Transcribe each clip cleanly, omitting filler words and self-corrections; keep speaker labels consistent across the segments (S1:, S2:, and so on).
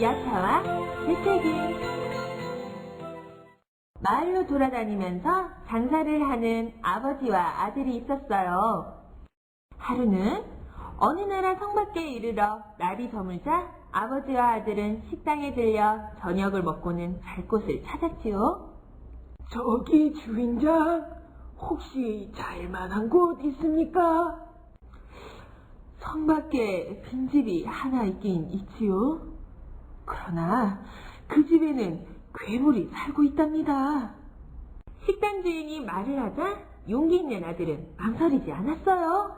S1: 야차와 재채기. 마을로 돌아다니면서 장사를 하는 아버지와 아들이 있었어요. 하루는 어느 나라 성 밖에 이르러 날이 저물자 아버지와 아들은 식당에 들려 저녁을 먹고는 갈 곳을 찾았지요.
S2: 저기 주인장, 혹시 잘 만한 곳 있습니까?
S1: 성 밖에 빈집이 하나 있긴 있지요. 그러나 그 집에는 괴물이 살고 있답니다. 식당 주인이 말을 하자 용기 있는 아들은 망설이지 않았어요.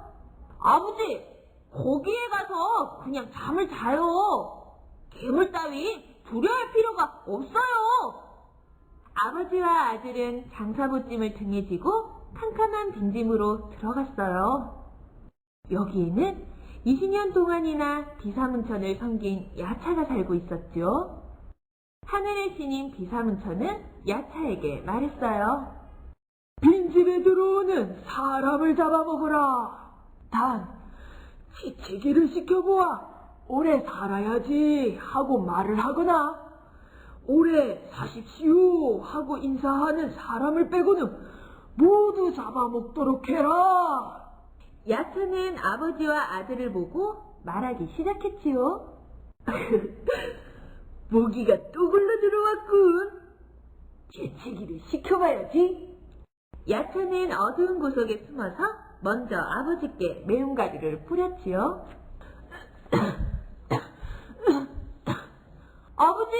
S1: 아버지, 거기에 가서 그냥 잠을 자요. 괴물 따위 두려워할 필요가 없어요. 아버지와 아들은 장사보찜을 등에 지고 캄캄한 빈집으로 들어갔어요. 여기에는 20년 동안이나 비사문천을 섬긴 야차가 살고 있었죠. 하늘의 신인 비사문천은 야차에게 말했어요.
S2: 빈집에 들어오는 사람을 잡아먹어라. 단, 지치기를 시켜보아 오래 살아야지 하고 말을 하거나 오래 사십시오 하고 인사하는 사람을 빼고는 모두 잡아먹도록 해라.
S1: 야차는 아버지와 아들을 보고 말하기 시작했지요.
S2: 모기가 또 굴러 들어왔군. 재채기를 시켜봐야지.
S1: 야차는 어두운 구석에 숨어서 먼저 아버지께 매운 가루를 뿌렸지요. 아버지,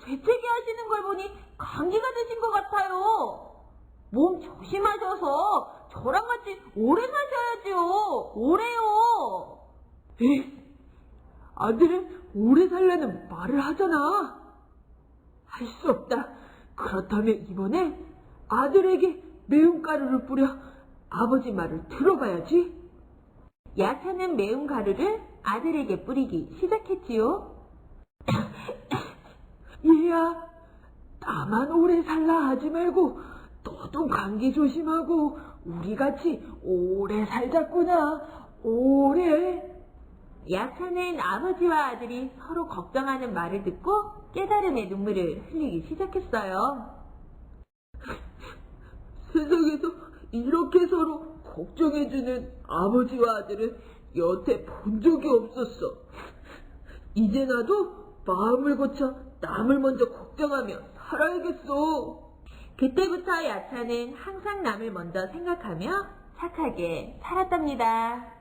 S1: 재채기 하시는 걸 보니 감기가 드신 것 같아요. 몸 조심하셔서 저랑 같이 오래 사셔야지요. 오래요.
S2: 아들은 오래 살라는 말을 하잖아. 할 수 없다. 그렇다면 이번에 아들에게 매운 가루를 뿌려 아버지 말을 들어봐야지.
S1: 야차는 매운 가루를 아들에게 뿌리기 시작했지요.
S2: 얘야, 나만 오래 살라 하지 말고 너도 감기 조심하고 우리 같이 오래 살자꾸나. 오래.
S1: 야차는 아버지와 아들이 서로 걱정하는 말을 듣고 깨달음의 눈물을 흘리기 시작했어요.
S2: 세상에서 이렇게 서로 걱정해주는 아버지와 아들은 여태 본 적이 없었어. 이제 나도 마음을 고쳐 남을 먼저 걱정하며 살아야겠어.
S1: 그때부터 야차는 항상 남을 먼저 생각하며 착하게 살았답니다.